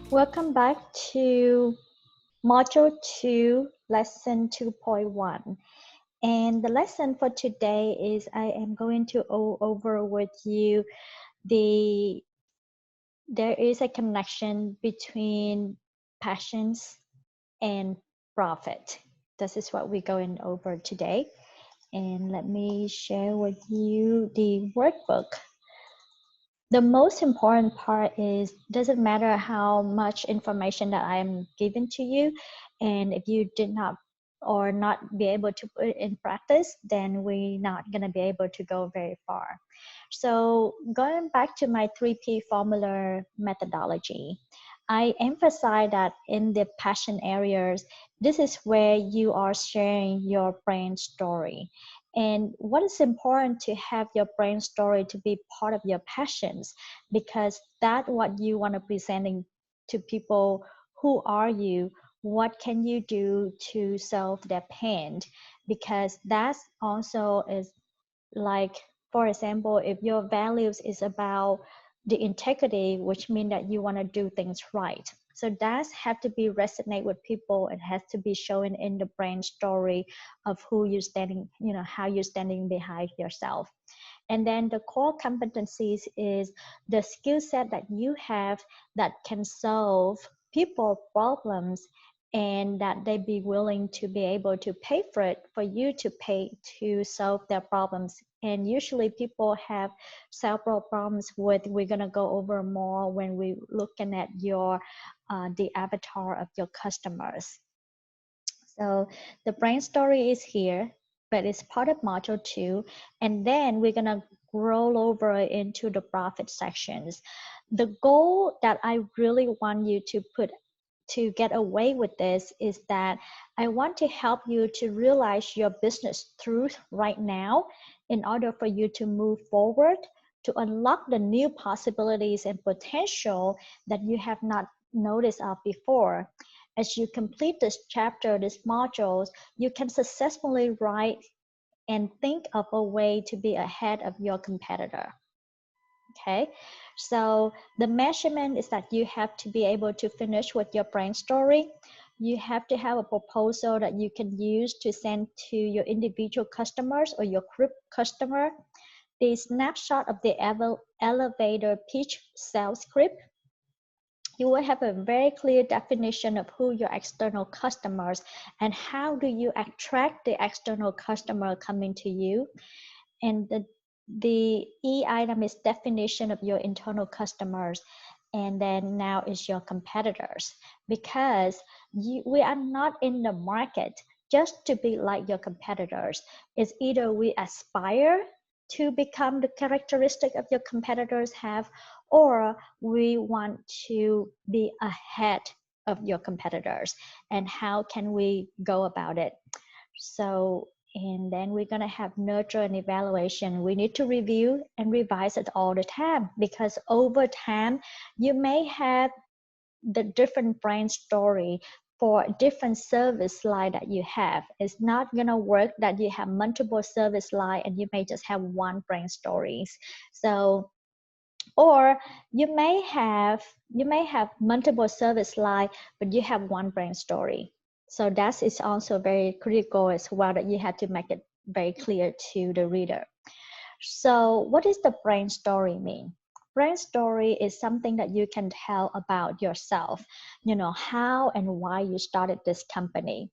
Welcome back to Module 2, Lesson 2.1. And the lesson for today is I am going to go over with you the there is a connection between passions and profit. This is what we're going over today. And let me share with you the workbook. The most important part is doesn't matter how much information that I am giving to you, and if you did not or not be able to put it in practice, then we're not going to be able to go very far. So going back to my 3P formula methodology, I emphasize that in the passion areas, this is where you are sharing your brain story. And what is important to have your brain story to be part of your passions, because that's what you want to presenting to people. Who are you? What can you do to solve their pain? Because that's also is like, for example, if your values is about the integrity, which means that you want to do things right, so that have to be resonate with people. It has to be shown in the brand story of who you're standing, how you're standing behind yourself. And then the core competencies is the skill set that you have that can solve people problems, and that they be willing to be able to pay for it, for you to pay to solve their problems. And usually people have several problems with, we're going to go over more when we looking at your the avatar of your customers. So the brain story is here, but it's part of module 2. And then we're going to roll over into the profit sections. The goal that I really want you to put to get away with this is that I want to help you to realize your business truth right now in order for you to move forward, to unlock the new possibilities and potential that you have not noticed of before. As you complete this chapter, these modules, you can successfully write and think of a way to be ahead of your competitor. Okay, so the measurement is that you have to be able to finish with your brand story. You have to have a proposal that you can use to send to your individual customers or your group customer. The snapshot of the elevator pitch sales script. You will have a very clear definition of who your external customers and how do you attract the external customer coming to you. And the E item is definition of your internal customers. And then now is your competitors, because we are not in the market just to be like your competitors. It's either we aspire to become the characteristic of your competitors have, or we want to be ahead of your competitors. And how can we go about it? So, and then we're going to have nurture and evaluation. We need to review and revise it all the time, because over time you may have the different brand story for different service line that you have. It's not going to work that you have multiple service line and you may just have one brand stories. So, or you may have multiple service line, but you have one brand story. So that is also very critical as well, that you have to make it very clear to the reader. So what does the brand story mean? Brand story is something that you can tell about yourself, how and why you started this company.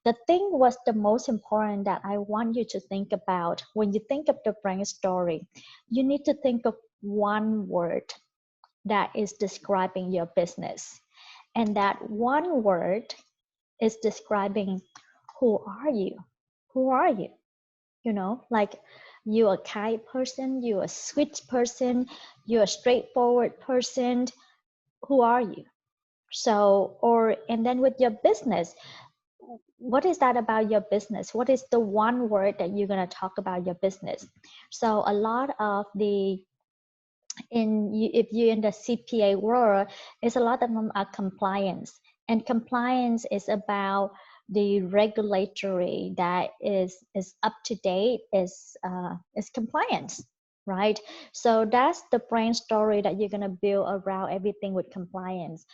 The thing was the most important that I want you to think about when you think of the brand story. You need to think of one word that is describing your business. And that one word is describing who are you? Who are you? Like, you're a kind person, you're a sweet person, you're a straightforward person. Who are you? So, and then with your business, what is that about your business? What is the one word that you're going to talk about your business? So a lot of the if you're in the CPA world, is a lot of them are compliance, and compliance is about the regulatory that is up to date, is compliance. right? So that's the brand story that you're going to build around everything with compliance.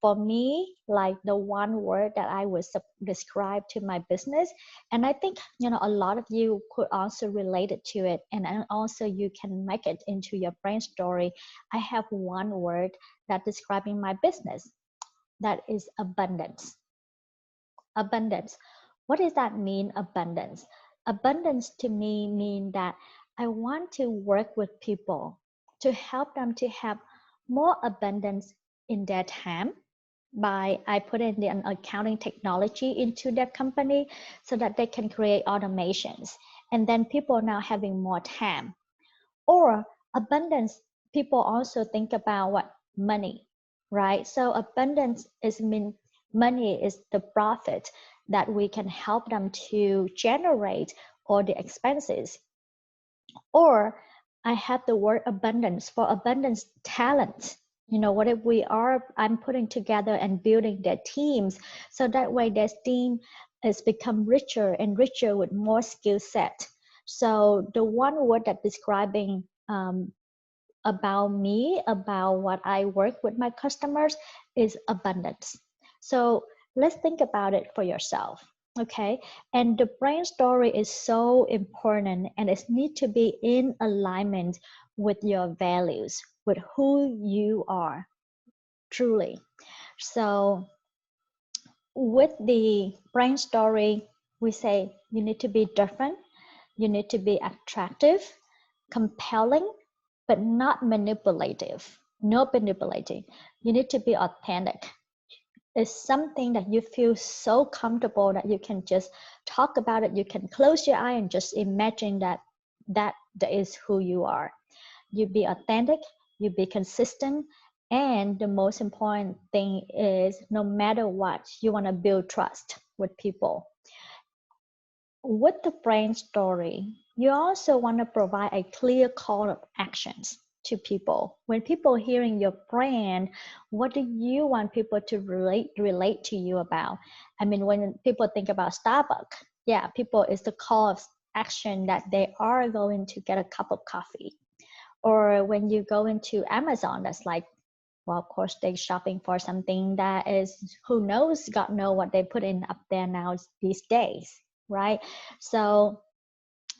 For me, like the one word that I would describe to my business, and I think a lot of you could also relate it to it, and then also you can make it into your brand story. I have one word that describing my business, that is abundance. Abundance. What does that mean, abundance? Abundance to me mean that I want to work with people to help them to have more abundance in their time by I put in the accounting technology into their company so that they can create automations, and then people now having more time. Or abundance, people also think about what money, right? So abundance is mean money is the profit that we can help them to generate all the expenses. Or I have the word abundance for abundance talent. What if I'm putting together and building their teams so that way their team is become richer and richer with more skill set. So the one word that describing about me, about what I work with my customers is abundance. So let's think about it for yourself. Okay. And the brand story is so important, and it needs to be in alignment with your values, with who you are truly. So with the brand story, we say you need to be different, you need to be attractive, compelling, but not manipulative. No manipulating. You need to be authentic. It's something that you feel so comfortable that you can just talk about it. You can close your eye and just imagine that is who you are. You be authentic, you be consistent, and the most important thing is no matter what, you want to build trust with people. With the brand story, you also want to provide a clear call of actions to people. When people hearing your brand, what do you want people to relate to you about? I mean, when people think about Starbucks, yeah, people is the call of action that they are going to get a cup of coffee. Or when you go into Amazon, that's like, well, of course, they're shopping for something that is, who knows, God know what they put in up there now these days, right? So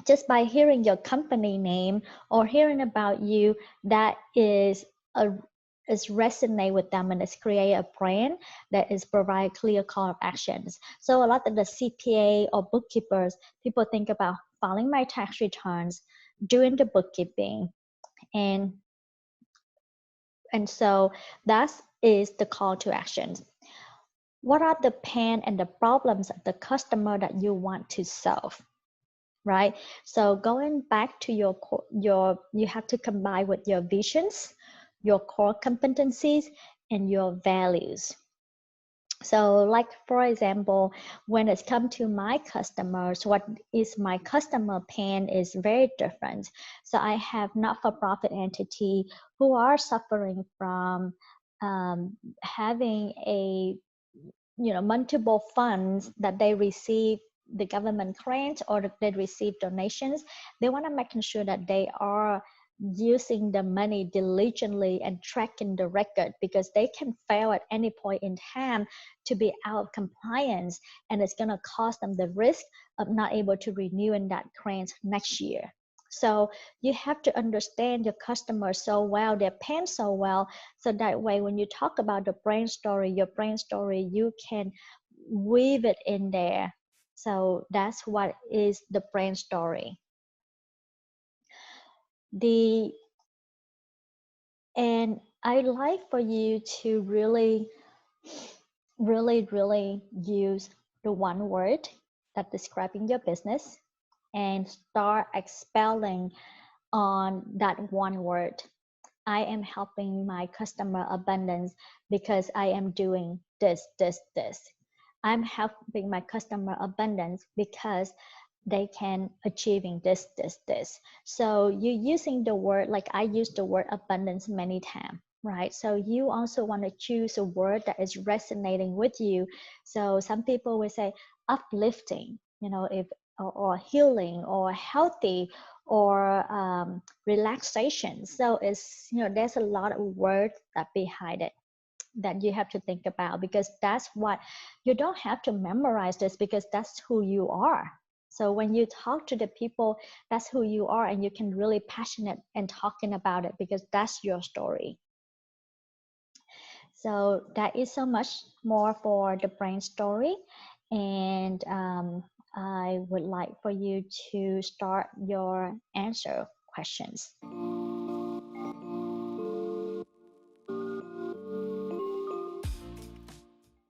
just by hearing your company name or hearing about you, that is resonate with them, and it's create a brand that is provide clear call of actions. So a lot of the CPA or bookkeepers, people think about filing my tax returns, doing the bookkeeping, and so that is the call to action. What are the pain and the problems of the customer that you want to solve, right? So going back to your you have to combine with your visions, your core competencies, and your values. So like, for example, when it's come to my customers, what is my customer pain is very different. So I have not-for-profit entity who are suffering from having a multiple funds that they receive the government grant or they receive donations. They want to make sure that they are using the money diligently and tracking the record, because they can fail at any point in time to be out of compliance, and it's going to cost them the risk of not able to renew in that grant next year. So you have to understand your customer so well, their pain so well, so that way when you talk about the brand story, your brand story, you can weave it in there. So that's what is the brand story. And I'd like for you to really use the one word that describing your business and start expelling on that one word. I am helping my customer abundance because I am doing this, this, this. I'm helping my customer abundance because they can achieving this, this, this. So you're using the word, like I use the word abundance many times, right? So you also want to choose a word that is resonating with you. So some people will say uplifting, if or healing or healthy or relaxation. So it's, there's a lot of words that behind it that you have to think about, because that's what you don't have to memorize this, because that's who you are. So when you talk to the people, that's who you are, and you can really passionate and talking about it because that's your story. So that is so much more for the brain story. And I would like for you to start your answer questions.